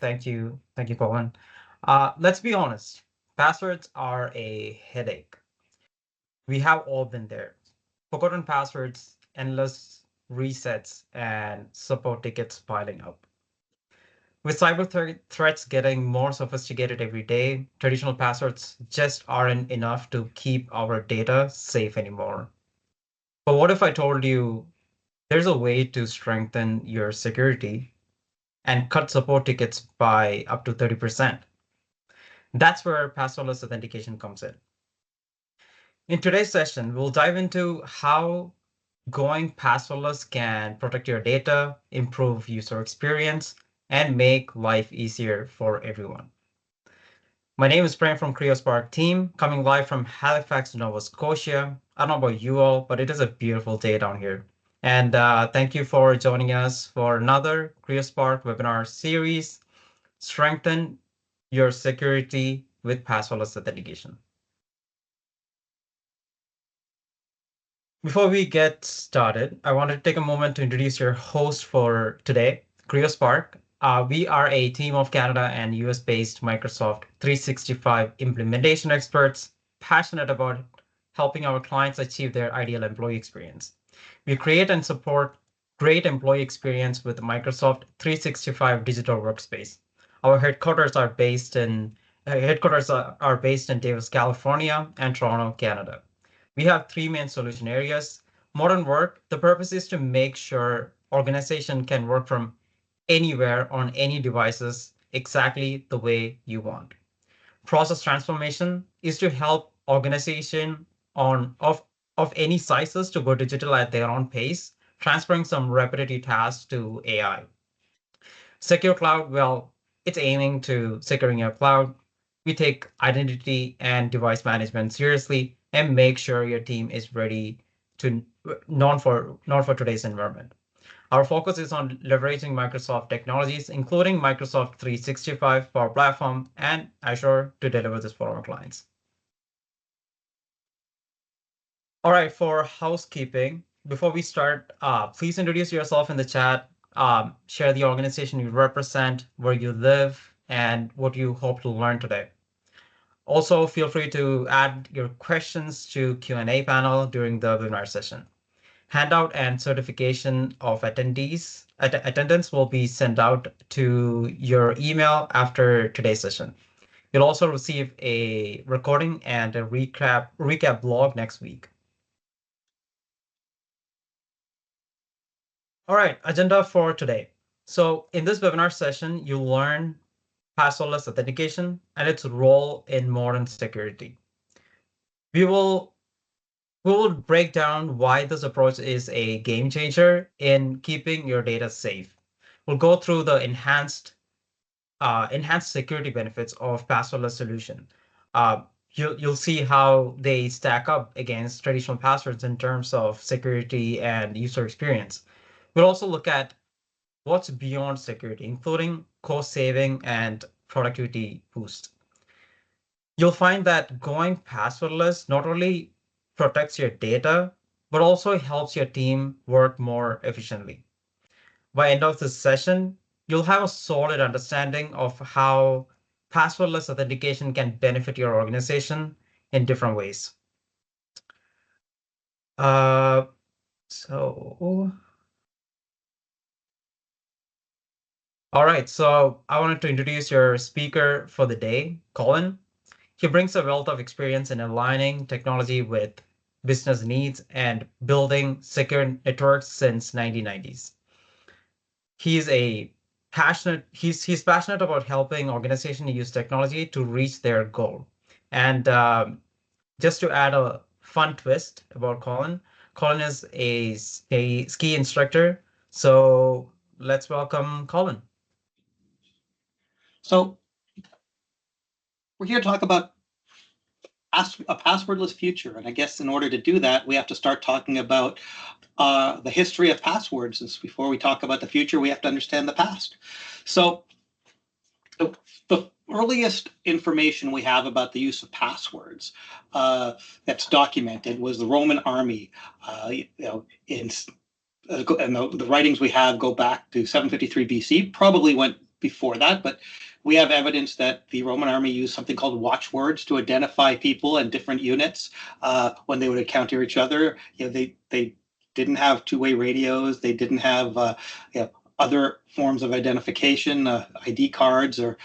Thank you, Colin. Let's be honest. Passwords are a headache. We have all been there. Forgotten passwords, endless resets, and support tickets piling up. With threats getting more sophisticated every day, traditional passwords just aren't enough to keep our data safe anymore. But what if I told you there's a way to strengthen your security and cut support tickets by up to 30%? That's where passwordless authentication comes in. In today's session, we'll dive into how going passwordless can protect your data, improve user experience, and make life easier for everyone. My name is Prem from CryoSpark team, coming live from Halifax, Nova Scotia. I don't know about you all, but it is a beautiful day down here. And thank you for joining us for another CryoSpark webinar series, Strengthen Your Security with Passwordless Authentication. Before we get started, I want to take a moment to introduce your host for today, CryoSpark. We are a team of Canada and US-based Microsoft 365 implementation experts, passionate about helping our clients achieve their ideal employee experience. We create and support great employee experience with Microsoft 365 Digital Workspace. Our headquarters are based in Davis, California, and Toronto, Canada. We have three main solution areas. Modern work, the purpose is to make sure organization can work from anywhere on any devices exactly the way you want. Process transformation is to help organization of any sizes to go digital at their own pace, transferring some repetitive tasks to AI. Secure cloud, well, it's aiming to securing your cloud. We take identity and device management seriously and make sure your team is ready to not for today's environment. Our focus is on leveraging Microsoft technologies, including Microsoft 365 Power Platform and Azure to deliver this for our clients. All right, for housekeeping, before we start, please introduce yourself in the chat, share the organization you represent, where you live, and what you hope to learn today. Also, feel free to add your questions to Q&A panel during the webinar session. Handout and certification of attendance will be sent out to your email after today's session. You'll also receive a recording and a recap blog next week. All right, agenda for today. So in this webinar session, you'll learn passwordless authentication and its role in modern security. We will break down why this approach is a game changer in keeping your data safe. We'll go through the enhanced security benefits of passwordless solution. You'll see how they stack up against traditional passwords in terms of security and user experience. We'll also look at what's beyond security, including cost saving and productivity boost. You'll find that going passwordless not only protects your data, but also helps your team work more efficiently. By end of this session, you'll have a solid understanding of how passwordless authentication can benefit your organization in different ways. All right, so I wanted to introduce your speaker for the day, Colin. He brings a wealth of experience in aligning technology with business needs and building secure networks since 1990s. He's passionate about helping organizations use technology to reach their goal. And just to add a fun twist about Colin, Colin is a ski instructor. So let's welcome Colin. So we're here to talk about a passwordless future. And I guess in order to do that, we have to start talking about the history of passwords. Since before we talk about the future, we have to understand the past. So the earliest information we have about the use of passwords that's documented was the Roman army. And the writings we have go back to 753 BC, probably went before that, but we have evidence that the Roman army used something called watchwords to identify people and different units when they would encounter each other. They didn't have two-way radios. They didn't have other forms of identification, ID cards or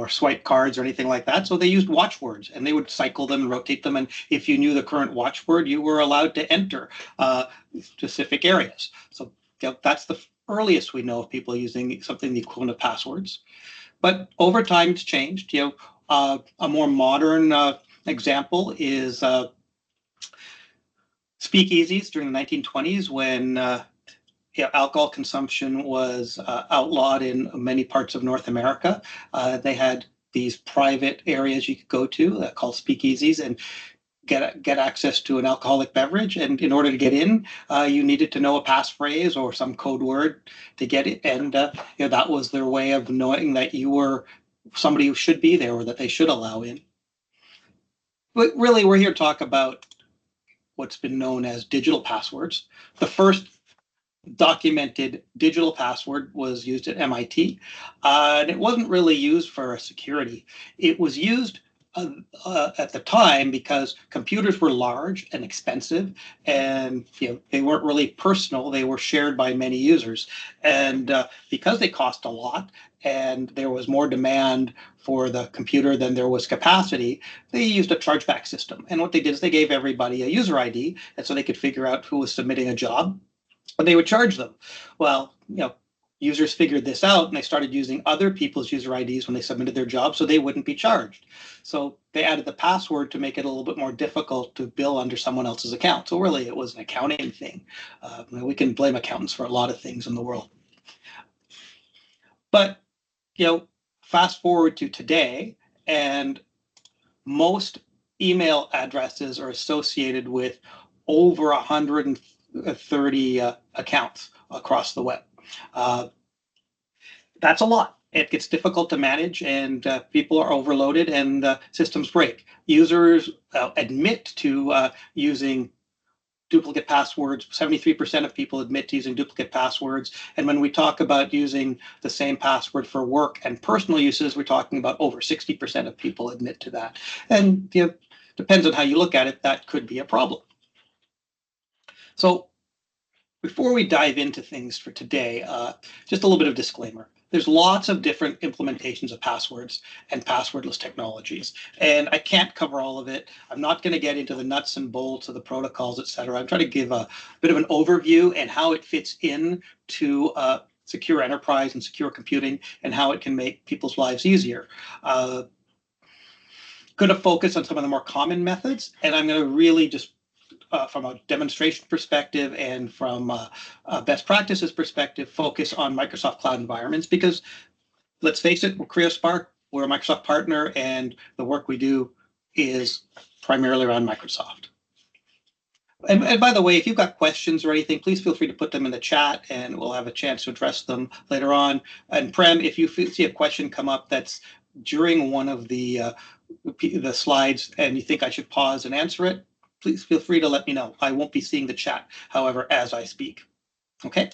swipe cards or anything like that. So they used watchwords, and they would cycle them and rotate them. And if you knew the current watchword, you were allowed to enter specific areas. So that's the earliest we know of people using something the equivalent of passwords. But over time, it's changed. A more modern example is speakeasies during the 1920s when alcohol consumption was outlawed in many parts of North America. They had these private areas you could go to called speakeasies and get access to an alcoholic beverage. And in order to get in, you needed to know a passphrase or some code word to get it. And that was their way of knowing that you were somebody who should be there or that they should allow in. But really, we're here to talk about what's been known as digital passwords. The first documented digital password was used at MIT, and it wasn't really used for security. It was used at the time because computers were large and expensive, and they weren't really personal. They were shared by many users, and because they cost a lot and there was more demand for the computer than there was capacity, they used a chargeback system. And what they did is they gave everybody a user ID, and so they could figure out who was submitting a job, and they would charge them. Well, users figured this out, and they started using other people's user IDs when they submitted their job, so they wouldn't be charged. So they added the password to make it a little bit more difficult to bill under someone else's account. So really, it was an accounting thing. We can blame accountants for a lot of things in the world. But fast forward to today, and most email addresses are associated with over 130 accounts across the web. That's a lot. It gets difficult to manage, and people are overloaded, and systems break. Users admit to using duplicate passwords. 73% of people admit to using duplicate passwords. And when we talk about using the same password for work and personal uses, we're talking about over 60% of people admit to that. And depends on how you look at it, that could be a problem. So before we dive into things for today, just a little bit of disclaimer. There's lots of different implementations of passwords and passwordless technologies, and I can't cover all of it. I'm not going to get into the nuts and bolts of the protocols, et cetera. I'm trying to give a bit of an overview and how it fits in to secure enterprise and secure computing and how it can make people's lives easier. Going to focus on some of the more common methods, and I'm going to really just from a demonstration perspective and from a best practices perspective, focus on Microsoft cloud environments because, let's face it, we're CreoSpark, we're a Microsoft partner, and the work we do is primarily around Microsoft. And by the way, if you've got questions or anything, please feel free to put them in the chat, and we'll have a chance to address them later on. And Prem, if you see a question come up that's during one of the slides and you think I should pause and answer it, please feel free to let me know. I won't be seeing the chat, however, as I speak. Okay?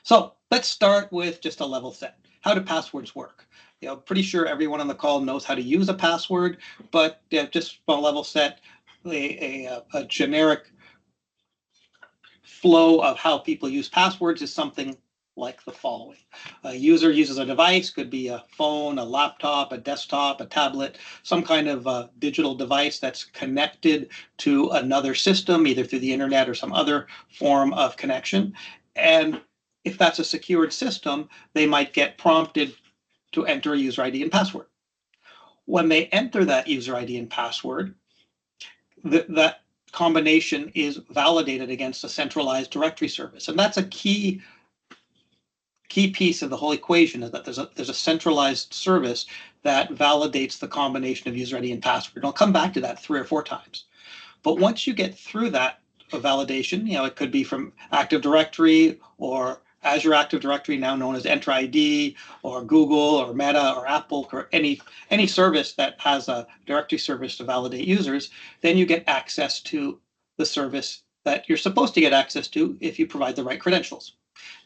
So let's start with just a level set. How do passwords work? Pretty sure everyone on the call knows how to use a password, but just from a level set, a generic flow of how people use passwords is something like the following. A user uses a device, could be a phone, a laptop, a desktop, a tablet, some kind of digital device that's connected to another system, either through the internet or some other form of connection. And if that's a secured system, they might get prompted to enter a user ID and password. When they enter that user ID and password, that combination is validated against a centralized directory service. And that's a key piece of the whole equation, is that there's a centralized service that validates the combination of user ID and password. And I'll come back to that 3 or 4 times. But once you get through that validation, it could be from Active Directory or Azure Active Directory, now known as Entra ID, or Google or Meta or Apple, or any service that has a directory service to validate users, then you get access to the service that you're supposed to get access to if you provide the right credentials.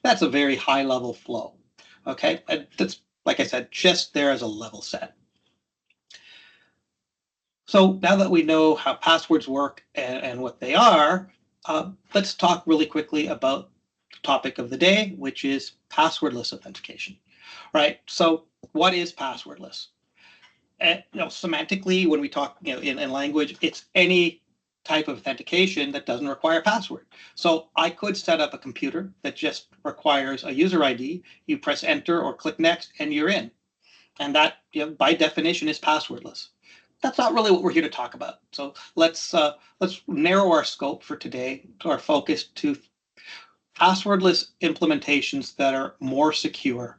That's a very high level flow. Okay, and that's, like I said, just there as a level set. So now that we know how passwords work and what they are, let's talk really quickly about the topic of the day, which is passwordless authentication. Right. So what is passwordless? And, semantically, when we talk, in language, it's any type of authentication that doesn't require a password. So I could set up a computer that just requires a user ID. You press enter or click next, and you're in. And that, by definition, is passwordless. That's not really what we're here to talk about. So let's narrow our scope for today, to our focus to passwordless implementations that are more secure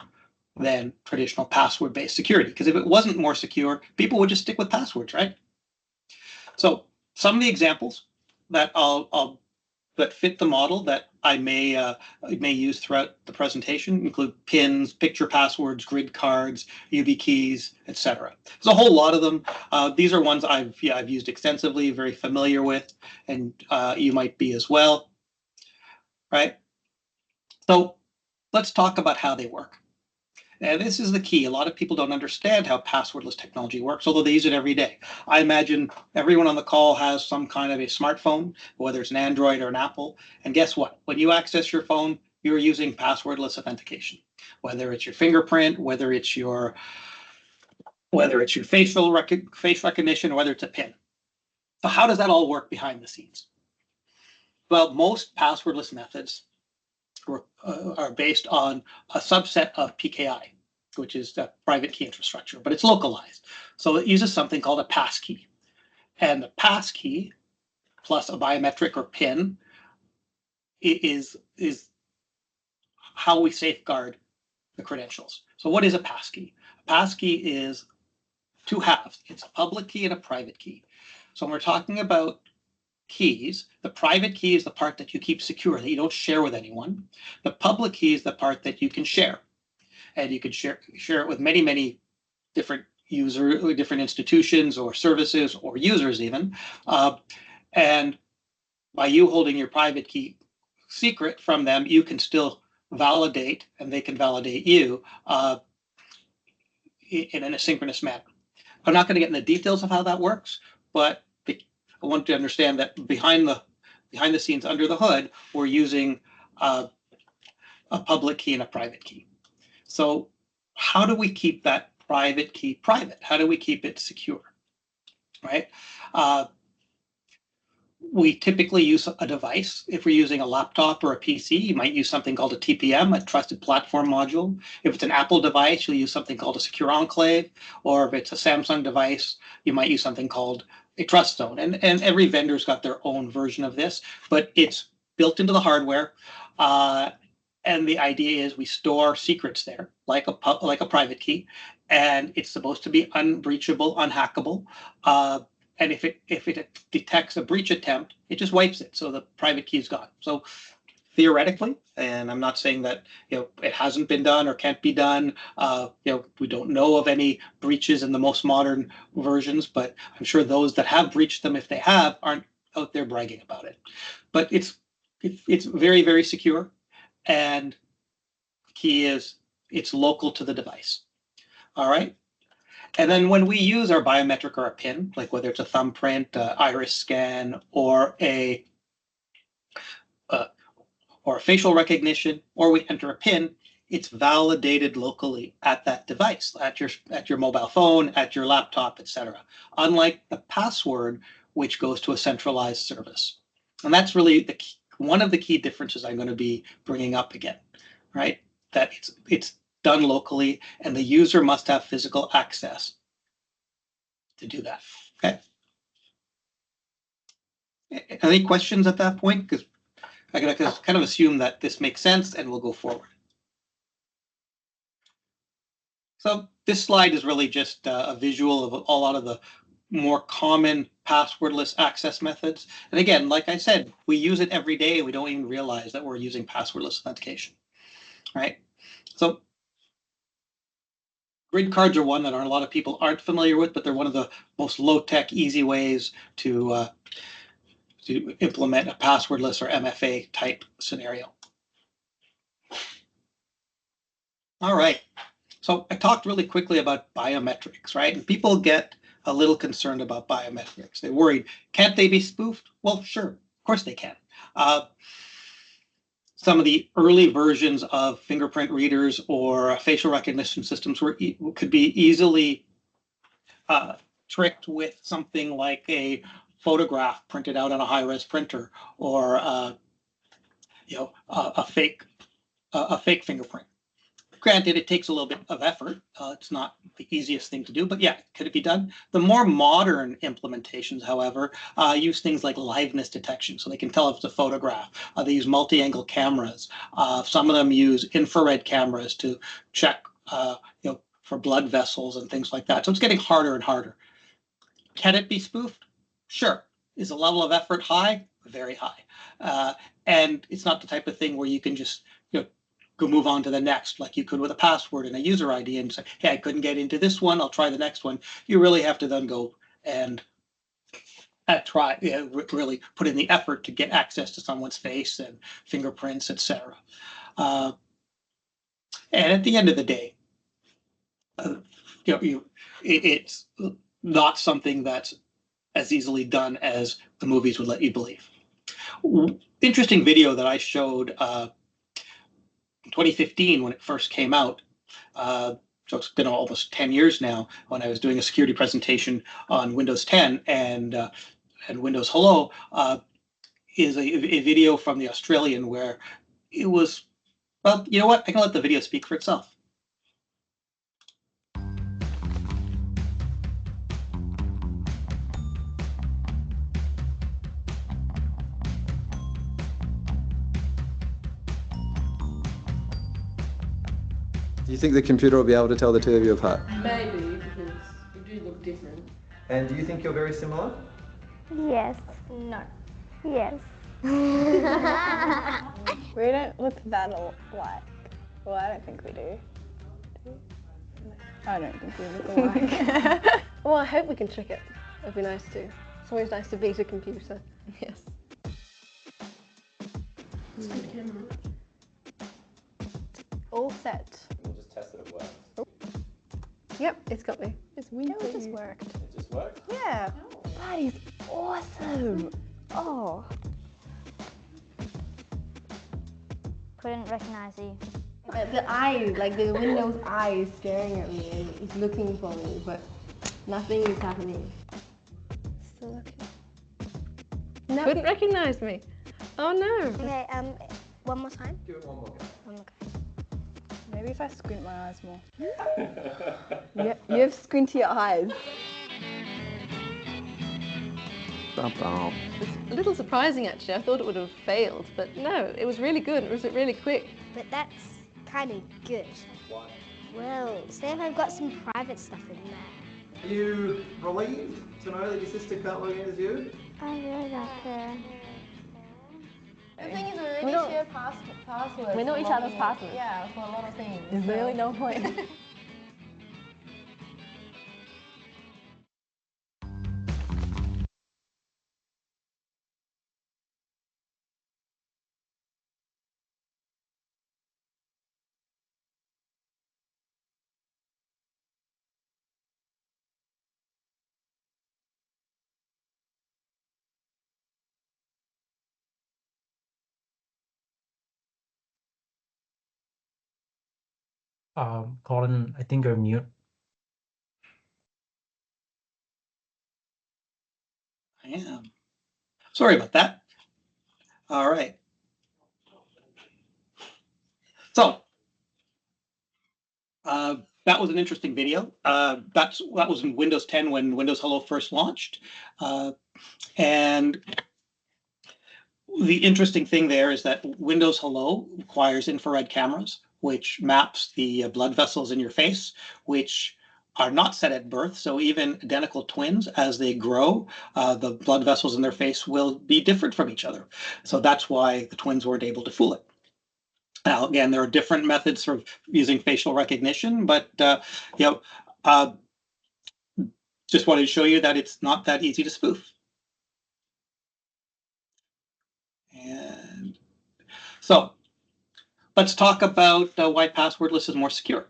than traditional password-based security. Because if it wasn't more secure, people would just stick with passwords, right? So some of the examples that that fit the model that I may use throughout the presentation include pins, picture passwords, grid cards, YubiKeys, etc. There's a whole lot of them. These are ones I've used extensively, very familiar with, and you might be as well, right? So let's talk about how they work. And this is the key. A lot of people don't understand how passwordless technology works, although they use it every day. I imagine everyone on the call has some kind of a smartphone, whether it's an Android or an Apple. And guess what? When you access your phone, you're using passwordless authentication, whether it's your fingerprint, whether it's your face recognition, or whether it's a PIN. So how does that all work behind the scenes? Well, most passwordless methods are based on a subset of PKI, which is the private key infrastructure, but it's localized. So it uses something called a passkey. And the passkey plus a biometric or PIN is how we safeguard the credentials. So what is a passkey? A passkey is two halves. It's a public key and a private key. So when we're talking about keys, the private key is the part that you keep secure, that you don't share with anyone. The public key is the part that you can share. And you can share it with many different different institutions or services or users even. And by you holding your private key secret from them, you can still validate, and they can validate you in an asynchronous manner. I'm not going to get into the details of how that works, but I want to understand that behind the scenes, under the hood, we're using a public key and a private key. So how do we keep that private key private? How do we keep it secure, right? We typically use a device. If we're using a laptop or a PC, you might use something called a TPM, a trusted platform module. If it's an Apple device, you'll use something called a secure enclave. Or if it's a Samsung device, you might use something called a trust zone. And every vendor's got their own version of this, but it's built into the hardware. And the idea is we store secrets there, like a private key, and it's supposed to be unbreachable, unhackable. And if it detects a breach attempt, it just wipes it, so the private key is gone. So theoretically, and I'm not saying that it hasn't been done or can't be done. We don't know of any breaches in the most modern versions, but I'm sure those that have breached them, if they have, aren't out there bragging about it. But it's very, very secure, and the key is it's local to the device. All right. And then when we use our biometric or a PIN, like whether it's a thumbprint, iris scan, or a facial recognition, or we enter a PIN, it's validated locally at that device, at your mobile phone, at your laptop, etc. Unlike the password, which goes to a centralized service. And that's really one of the key differences I'm going to be bringing up again, right? That it's done locally, and the user must have physical access to do that. Okay. Any questions at that point? Because I gotta kind of assume that this makes sense, and we'll go forward. So this slide is really just a visual of a lot of the more common passwordless access methods. And again, like I said, we use it every day. We don't even realize that we're using passwordless authentication, right? So grid cards are one that a lot of people aren't familiar with, but they're one of the most low-tech, easy ways to implement a passwordless or MFA type scenario. All right. So I talked really quickly about biometrics, right? And people get a little concerned about biometrics. They're worried, can't they be spoofed? Well, sure, of course they can. Some of the early versions of fingerprint readers or facial recognition systems could be easily tricked with something like a photograph printed out on a high-res printer, or a fake fingerprint. Granted, it takes a little bit of effort. It's not the easiest thing to do, but yeah, could it be done? The more modern implementations, however, use things like liveness detection, so they can tell if it's a photograph. They use multi-angle cameras. Some of them use infrared cameras to check, for blood vessels and things like that. So it's getting harder and harder. Can it be spoofed? Sure. Is the level of effort high? Very high. And it's not the type of thing where you can just go move on to the next, like you could with a password and a user ID, and say, hey, I couldn't get into this one, I'll try the next one. You really have to then go and really put in the effort to get access to someone's face and fingerprints, etc. And at the end of the day, it's not something that's as easily done as the movies would let you believe. Interesting video that I showed in 2015 when it first came out. So it's been almost 10 years now, when I was doing a security presentation on Windows 10 and Windows Hello, is a video from the Australian where it was, well, you know what? I can let the video speak for itself. Do you think the computer will be able to tell the two of you apart? Maybe, because you do look different. And do you think you're very similar? Yes. No. Yes. We don't look that alike. Well, I don't think we do. I don't think we look alike. Well, I hope we can trick it. It'd be nice to. It's always nice to beat a computer. Yes. All set. We'll just test that it works. Yep, it's got me. It's weird. It just worked. It just worked? Yeah. That is awesome. Oh. Couldn't recognize you. The eyes, like the Windows eyes staring at me and it's looking for me, but nothing is happening. Still looking. No. Couldn't recognize me. Oh no. Okay, one more time. Give it one more go. One more. Maybe if I squint my eyes more. You have squinty eyes. It's a little surprising actually. I thought it would have failed, but no, it was really good. It was really quick. But that's kind of good. Why? Well, say if I've got some private stuff in there. Are you relieved to know that your sister can't log in as you? I really like her. The thing is, we already share passwords. We know each other's passwords. Yeah, for a lot of things. There's really no point. Colin, I think you're mute. I am. Sorry about that. All right. So that was an interesting video. That was in Windows 10 when Windows Hello first launched. And the interesting thing there is that Windows Hello requires infrared cameras, which maps the blood vessels in your face, which are not set at birth. So even identical twins, as they grow, the blood vessels in their face will be different from each other. So that's why the twins weren't able to fool it. Now, again, there are different methods for using facial recognition, but just wanted to show you that it's not that easy to spoof. And so let's talk about why passwordless is more secure.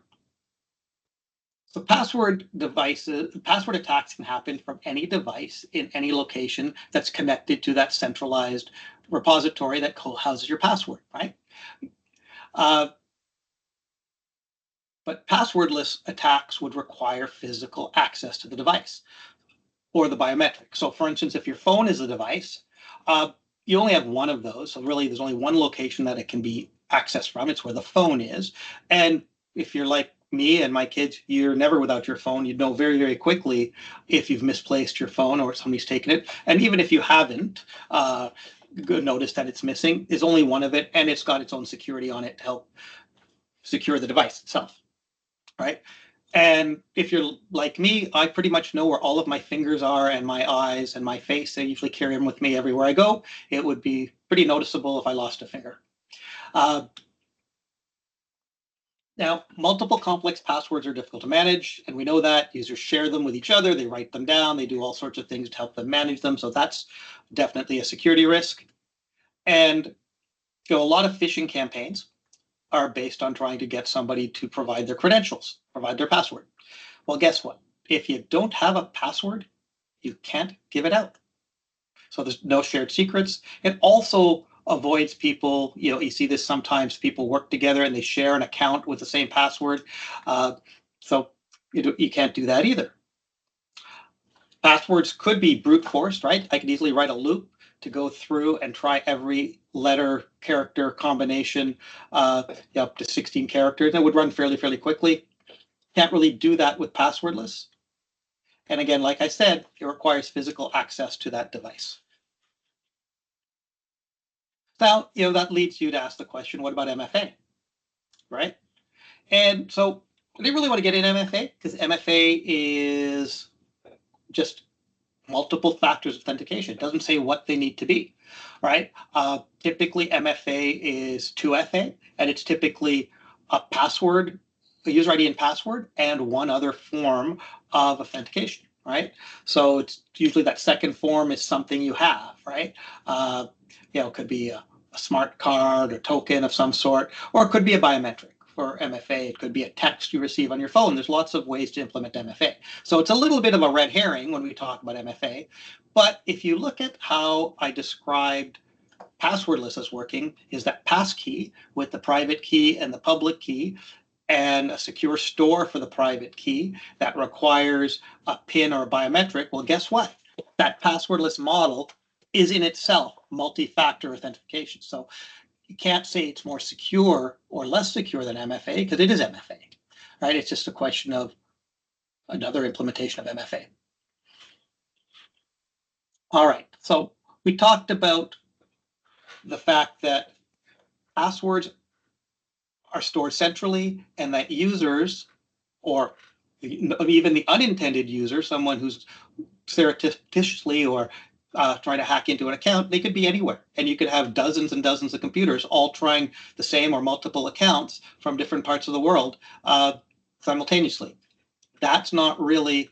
So password attacks can happen from any device in any location that's connected to that centralized repository that houses your password, right? But passwordless attacks would require physical access to the device or the biometric. So for instance, if your phone is a device, you only have one of those. So really, there's only one location that it can be accessed from. It's where the phone is. And if you're like me and my kids, you're never without your phone. You'd know very, very quickly if you've misplaced your phone or somebody's taken it. And even if you haven't, notice that it's missing. There's only one of it, and it's got its own security on it to help secure the device itself, right? And if you're like me, I pretty much know where all of my fingers are and my eyes and my face. I usually carry them with me everywhere I go. It would be pretty noticeable if I lost a finger. Now, multiple complex passwords are difficult to manage, and we know that. Users share them with each other, they write them down, they do all sorts of things to help them manage them, so that's definitely a security risk. And a lot of phishing campaigns are based on trying to get somebody to provide their credentials, provide their password. Well, guess what? If you don't have a password, you can't give it out. So there's no shared secrets. It also avoids people, you see this sometimes, people work together and they share an account with the same password. So you can't do that either. Passwords could be brute forced, right? I could easily write a loop to go through and try every letter character combination up to 16 characters. It would run fairly quickly. Can't really do that with passwordless. And again, like I said, it requires physical access to that device. Now, that leads you to ask the question, what about MFA, right? And so I didn't really want to get in MFA because MFA is just multiple factors of authentication. It doesn't say what they need to be, right? Typically, MFA is 2FA, and it's typically a password, a user ID and password, and one other form of authentication, right? So it's usually that second form is something you have, right? It could be a smart card or token of some sort, or it could be a biometric. For MFA, it could be a text you receive on your phone. There's lots of ways to implement MFA. So it's a little bit of a red herring when we talk about MFA. But if you look at how I described passwordless as working, is that passkey with the private key and the public key, and a secure store for the private key that requires a PIN or a biometric. Well, guess what? That passwordless model is in itself multi-factor authentication. So you can't say it's more secure or less secure than MFA because it is MFA, right? It's just a question of another implementation of MFA. All right, so we talked about the fact that passwords are stored centrally and that users, or even the unintended user, someone who's surreptitiously or trying to hack into an account, they could be anywhere. And you could have dozens and dozens of computers all trying the same or multiple accounts from different parts of the world simultaneously. That's not really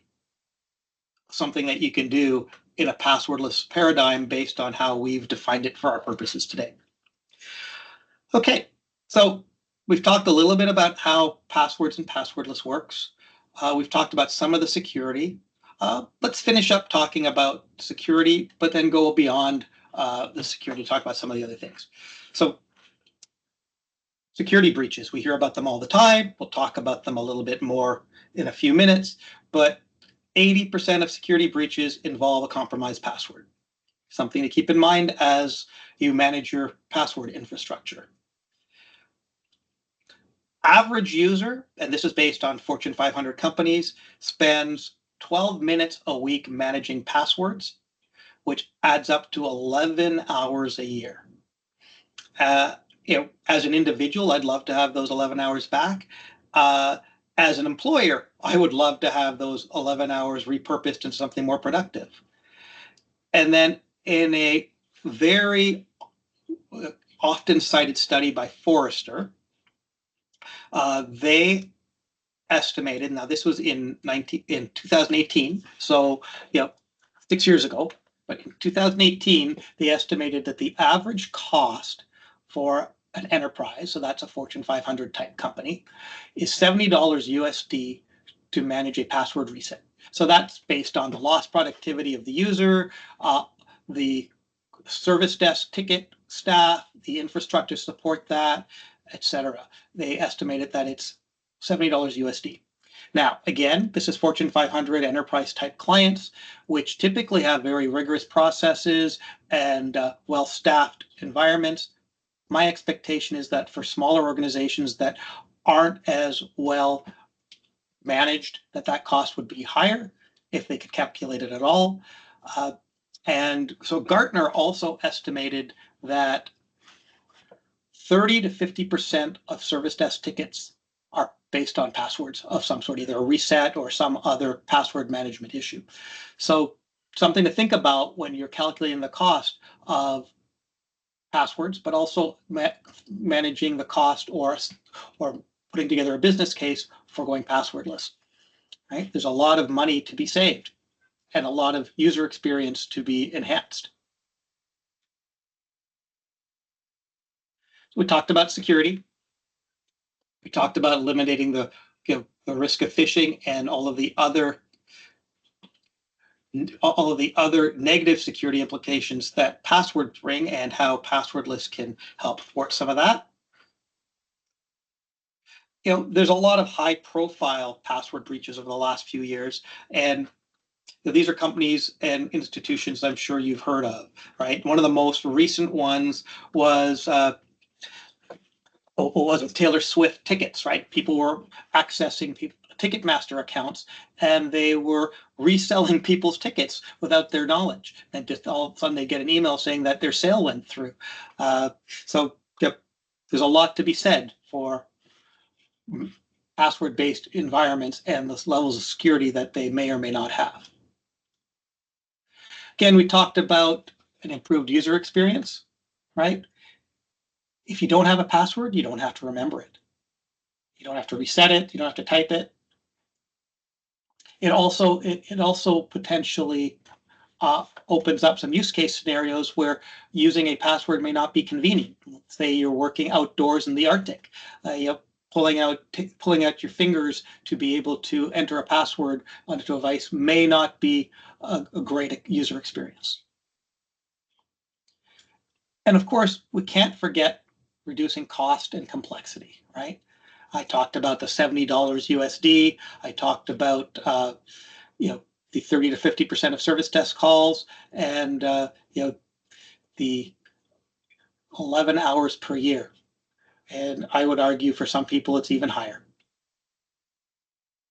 something that you can do in a passwordless paradigm based on how we've defined it for our purposes today. Okay, so we've talked a little bit about how passwords and passwordless works. We've talked about some of the security. Let's finish up talking about security, but then go beyond the security, talk about some of the other things. So security breaches, we hear about them all the time. We'll talk about them a little bit more in a few minutes, but 80% of security breaches involve a compromised password. Something to keep in mind as you manage your password infrastructure. Average user, and this is based on Fortune 500 companies, spends 12 minutes a week managing passwords, which adds up to 11 hours a year. As an individual, I'd love to have those 11 hours back. As an employer, I would love to have those 11 hours repurposed into something more productive. And then in a very often cited study by Forrester, they estimated, now this was in 2018, so 6 years ago, but in 2018, they estimated that the average cost for an enterprise, so that's a Fortune 500 type company, is $70 USD to manage a password reset. So that's based on the lost productivity of the user, the service desk ticket staff, the infrastructure to support that, etc. They estimated that it's $70 USD. Now, again, this is Fortune 500 enterprise type clients, which typically have very rigorous processes and well-staffed environments. My expectation is that for smaller organizations that aren't as well managed, that cost would be higher if they could calculate it at all. And so Gartner also estimated that 30 to 50% of service desk tickets are based on passwords of some sort, either a reset or some other password management issue. So something to think about when you're calculating the cost of passwords, but also managing the cost or putting together a business case for going passwordless. Right? There's a lot of money to be saved and a lot of user experience to be enhanced. We talked about security. We talked about eliminating the risk of phishing and all of the other negative security implications that passwords bring, and how passwordless can help thwart some of that. There's a lot of high-profile password breaches over the last few years, and these are companies and institutions I'm sure you've heard of, right? One of the most recent ones was with Taylor Swift tickets, right? People were accessing Ticketmaster accounts, and they were reselling people's tickets without their knowledge. And just all of a sudden they get an email saying that their sale went through. So there's a lot to be said for password-based environments and the levels of security that they may or may not have. Again, we talked about an improved user experience, right? If you don't have a password, you don't have to remember it. You don't have to reset it. You don't have to type it. It also potentially opens up some use case scenarios where using a password may not be convenient. Let's say you're working outdoors in the Arctic. Pulling out your fingers to be able to enter a password on a device may not be a great user experience. And of course, we can't forget reducing cost and complexity, right? I talked about the $70 USD. I talked about the 30 to 50% of service desk calls, and the 11 hours per year. And I would argue for some people it's even higher.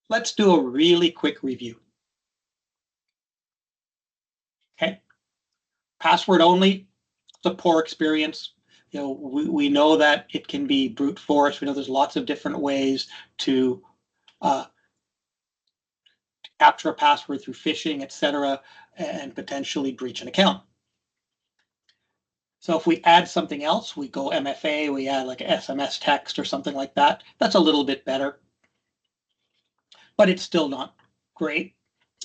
Let's do a really quick review. Okay, password only. It's a poor experience. We know that it can be brute force. We know there's lots of different ways to capture a password through phishing, etc., and potentially breach an account. So if we add something else, we go MFA, we add like SMS text or something like that. That's a little bit better, but it's still not great.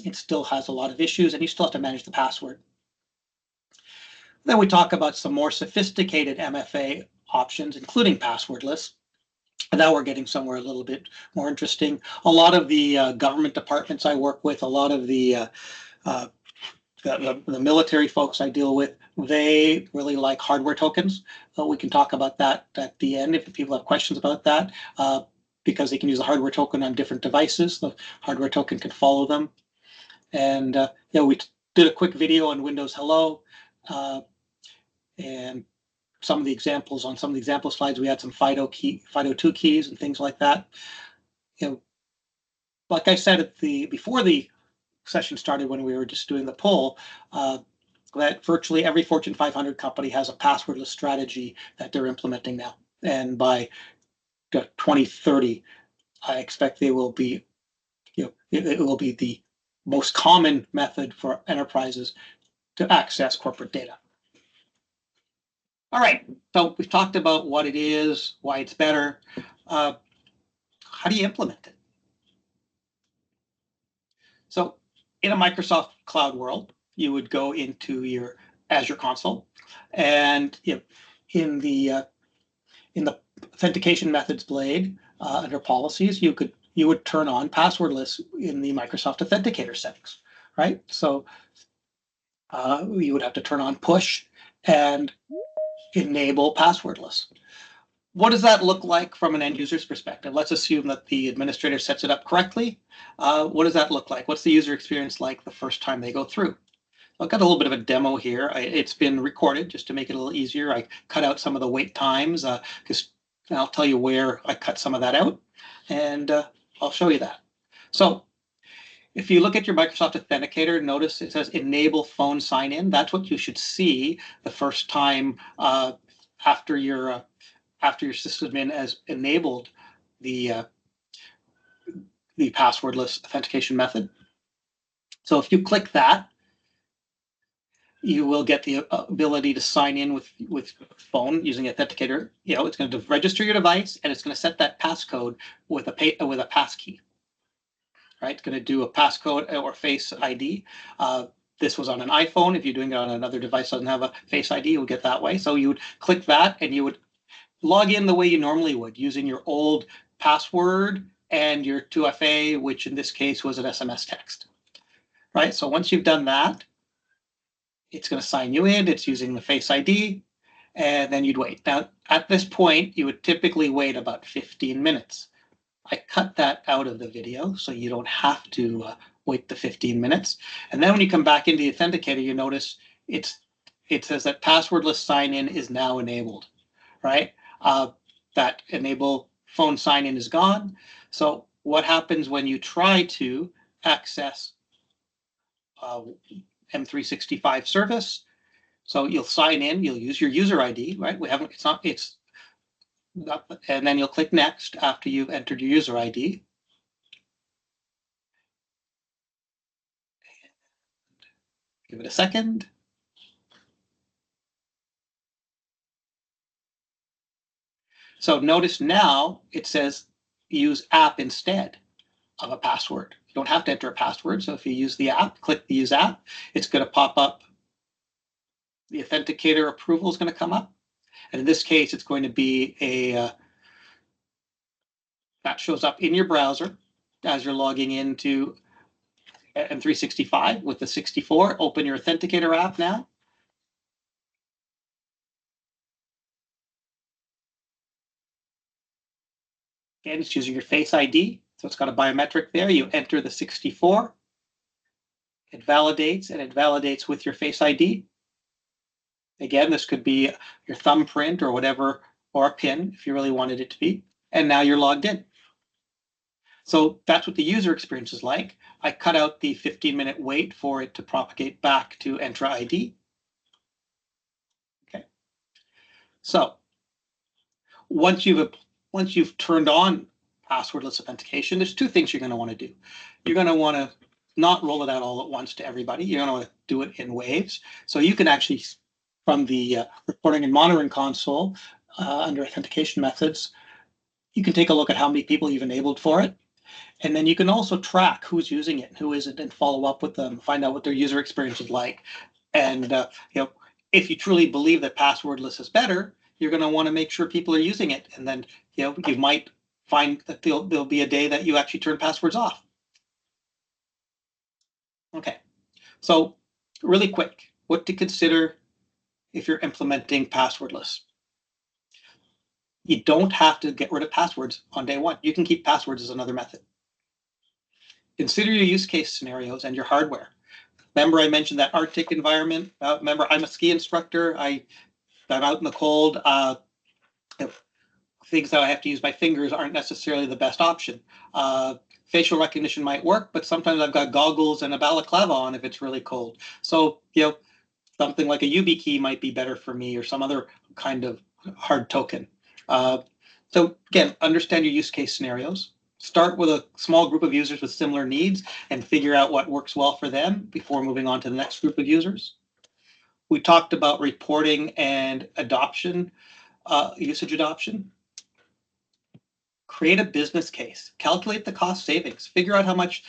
It still has a lot of issues, and you still have to manage the password. Then we talk about some more sophisticated MFA options, including passwordless. And now we're getting somewhere a little bit more interesting. A lot of the government departments I work with, a lot of the military folks I deal with, they really like hardware tokens. We can talk about that at the end if people have questions about that, because they can use a hardware token on different devices. The hardware token can follow them. And we did a quick video on Windows Hello. And some of the examples on some of the example slides, we had some FIDO2 keys and things like that. Like I said before the session started, when we were just doing the poll, that virtually every Fortune 500 company has a passwordless strategy that they're implementing now. And by 2030, I expect they will be, it will be the most common method for enterprises to access corporate data. All right, so we've talked about what it is, why it's better. How do you implement it? So in a Microsoft cloud world, you would go into your Azure console, and in the in the authentication methods blade under policies, you would turn on passwordless in the Microsoft Authenticator settings, right? So you would have to turn on push and enable passwordless. What does that look like from an end user's perspective? Let's assume that the administrator sets it up correctly. What does that look like? What's the user experience like the first time they go through? I've got a little bit of a demo here. It's been recorded just to make it a little easier. I cut out some of the wait times because I'll tell you where I cut some of that out, and I'll show you that. So if you look at your Microsoft Authenticator, notice it says enable phone sign-in. That's what you should see the first time after your system admin has enabled the passwordless authentication method. So if you click that, you will get the ability to sign in with phone using Authenticator. You know, it's going to register your device and it's going to set that passcode with a pass key. Right, it's going to do a passcode or Face ID. This was on an iPhone. If you're doing it on another device that doesn't have a Face ID, you would get that way. So you would click that and you would log in the way you normally would, using your old password and your 2FA, which in this case was an SMS text. Right, so once you've done that, it's going to sign you in. It's using the Face ID, and then you'd wait. Now, at this point, you would typically wait about 15 minutes. I cut that out of the video, so you don't have to wait the 15 minutes. And then when you come back into the Authenticator, you notice it says that passwordless sign-in is now enabled, right? That enable phone sign-in is gone. So what happens when you try to access M365 service? So you'll sign in, you'll use your user ID, right? And then you'll click next after you've entered your user ID. Give it a second. So notice now it says use app instead of a password. You don't have to enter a password. So if you use the app, click the use app, it's going to pop up. The Authenticator approval is going to come up. And in this case, it's going to be that shows up in your browser as you're logging into M365 with the 64. Open your Authenticator app now. Again, it's using your Face ID. So it's got a biometric there. You enter the 64. It validates, and it validates with your Face ID. Again, this could be your thumbprint or whatever, or a PIN if you really wanted it to be. And now you're logged in. So that's what the user experience is like. I cut out the 15-minute wait for it to propagate back to Entra ID. Okay. So once you've turned on passwordless authentication, there's two things you're going to want to do. You're going to want to not roll it out all at once to everybody. You're going to want to do it in waves. So you can actually, from the reporting and monitoring console under authentication methods, you can take a look at how many people you've enabled for it. And then you can also track who's using it and who isn't, and follow up with them, find out what their user experience is like. And if you truly believe that passwordless is better, you're going to want to make sure people are using it. And then you might find that there'll be a day that you actually turn passwords off. Okay, so really quick, what to consider if you're implementing passwordless. You don't have to get rid of passwords on day one. You can keep passwords as another method. Consider your use case scenarios and your hardware. Remember, I mentioned that Arctic environment. Remember, I'm a ski instructor. I'm out in the cold. Things that I have to use my fingers aren't necessarily the best option. Facial recognition might work, but sometimes I've got goggles and a balaclava on if it's really cold. So, something like a YubiKey might be better for me, or some other kind of hard token. So again, understand your use case scenarios. Start with a small group of users with similar needs and figure out what works well for them before moving on to the next group of users. We talked about reporting and adoption, usage adoption. Create a business case. Calculate the cost savings. Figure out how much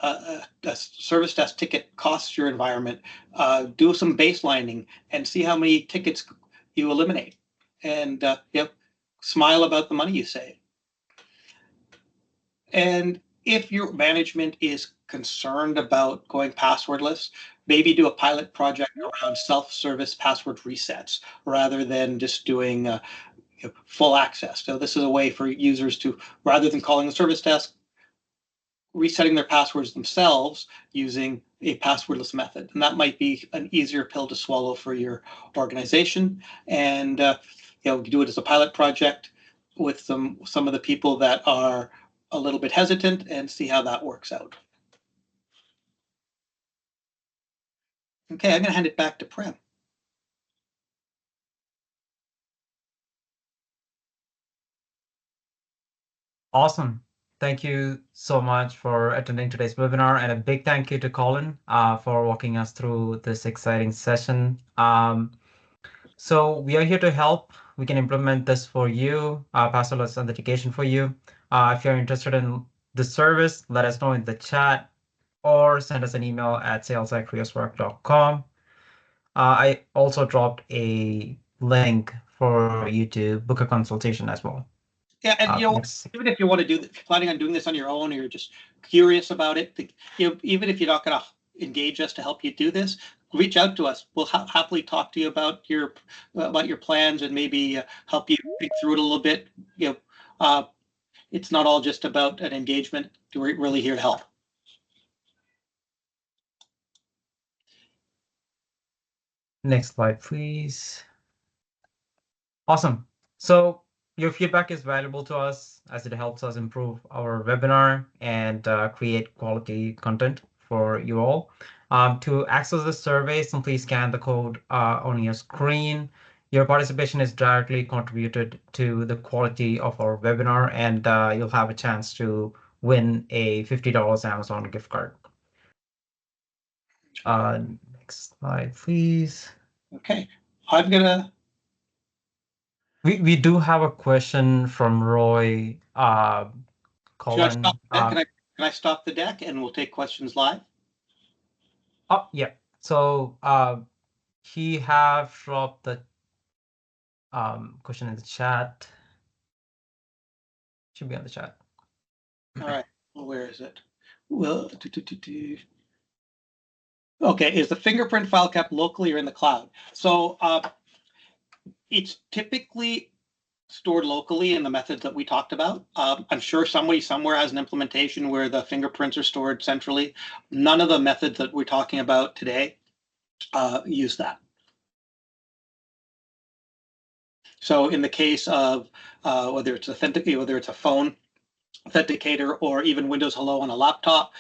a service desk ticket costs your environment. Do some baselining and see how many tickets you eliminate. and smile about the money you save. And if your management is concerned about going passwordless, maybe do a pilot project around self-service password resets rather than just doing full access. So this is a way for users to, rather than calling the service desk, resetting their passwords themselves using a passwordless method. And that might be an easier pill to swallow for your organization. And do it as a pilot project with some of the people that are a little bit hesitant and see how that works out. Okay, I'm going to hand it back to Prem. Awesome. Thank you so much for attending today's webinar, and a big thank you to Colin for walking us through this exciting session. So we are here to help. We can implement this for you, passwordless authentication for you. If you're interested in the service, let us know in the chat or send us an email at sales@krioswork.com. I also dropped a link for you to book a consultation as well. Yeah, and even if you want to do, if you're planning on doing this on your own, or you're just curious about it, even if you're not going to engage us to help you do this, reach out to us. We'll happily talk to you about your plans and maybe help you think through it a little bit. It's not all just about an engagement. We're really here to help. Next slide, please. Awesome. So your feedback is valuable to us as it helps us improve our webinar and create quality content for you all. To access the survey, simply scan the code on your screen. Your participation is directly contributed to the quality of our webinar, and you'll have a chance to win a $50 Amazon gift card. Next slide, please. Okay, I'm gonna. We do have a question from Roy. Colin. Can I stop the deck and we'll take questions live? Oh, yeah. So he have dropped the question in the chat. Should be on the chat. All right. Well, where is it? Well, okay. Is the fingerprint file kept locally or in the cloud? So it's typically stored locally in the methods that we talked about. I'm sure somebody somewhere has an implementation where the fingerprints are stored centrally. None of the methods that we're talking about today use that. So in the case of whether it's a phone authenticator or even Windows Hello on a laptop,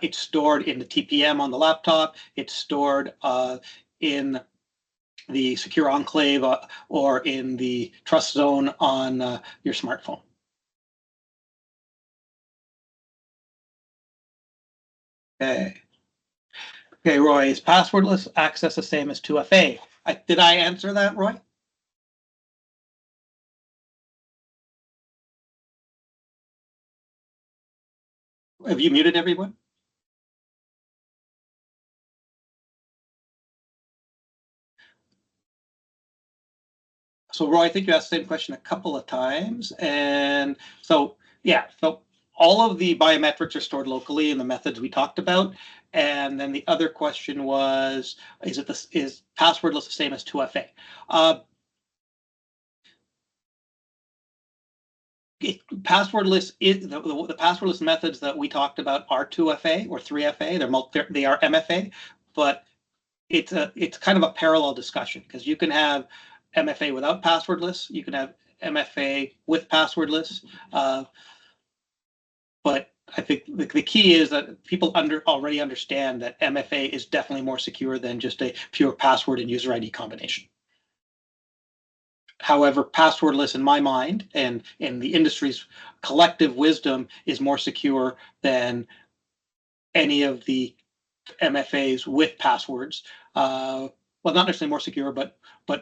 it's stored in the TPM on the laptop. It's stored in the secure enclave or in the trust zone on your smartphone. Okay. Okay, Roy, is passwordless access the same as 2FA? Did I answer that, Roy? Have you muted everyone? So Roy, I think you asked the same question a couple of times. And so, yeah, so all of the biometrics are stored locally in the methods we talked about. And then the other question was, is passwordless the same as 2FA? Passwordless is the passwordless methods that we talked about are 2FA or 3FA. They are MFA, but it's kind of a parallel discussion because you can have MFA without passwordless, you can have MFA with passwordless, but I think the key is that people already understand that MFA is definitely more secure than just a pure password and user ID combination. However, passwordless in my mind and in the industry's collective wisdom is more secure than any of the MFAs with passwords. Well, not necessarily more secure, but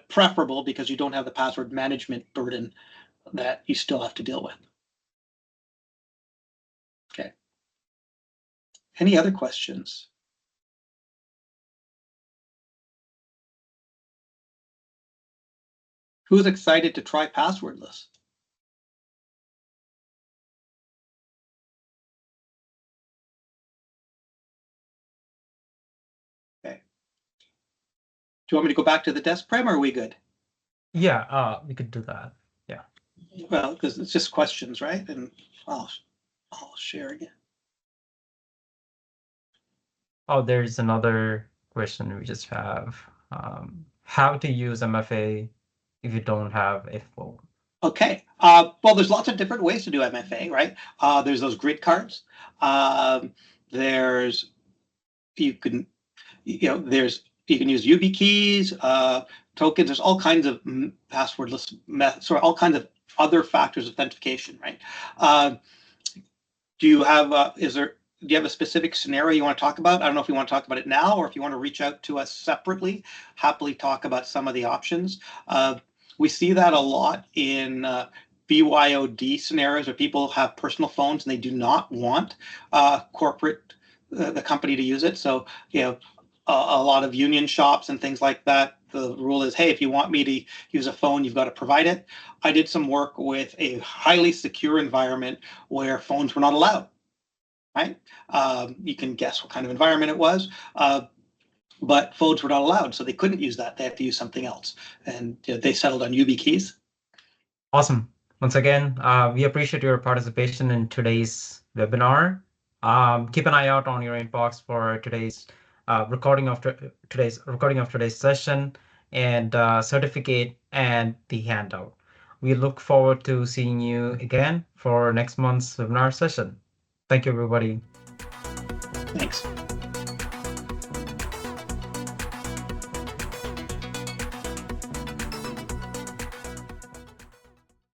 preferable because you don't have the password management burden that you still have to deal with. Okay. Any other questions? Who's excited to try passwordless? Okay. Do you want me to go back to the desk, Prem, or are we good? Yeah, we could do that. Yeah. Well, because it's just questions, right? And I'll share again. Oh, there's another question we just have. How to use MFA if you don't have a phone? Okay. Well, there's lots of different ways to do MFA, right? There's those grid cards. There's you can use YubiKeys, tokens. There's all kinds of passwordless methods, all kinds of other factors of authentication, right? Do you have a specific scenario you want to talk about? I don't know if you want to talk about it now or if you want to reach out to us separately. Happily talk about some of the options. We see that a lot in BYOD scenarios where people have personal phones and they do not want the company to use it. So a lot of union shops and things like that, the rule is, hey, if you want me to use a phone, you've got to provide it. I did some work with a highly secure environment where phones were not allowed, right? You can guess what kind of environment it was, but phones were not allowed, so they couldn't use that. They had to use something else, and they settled on YubiKeys. Awesome. Once again, we appreciate your participation in today's webinar. Keep an eye out on your inbox for today's recording of today's session and certificate and the handout. We look forward to seeing you again for next month's webinar session. Thank you, everybody. Thanks.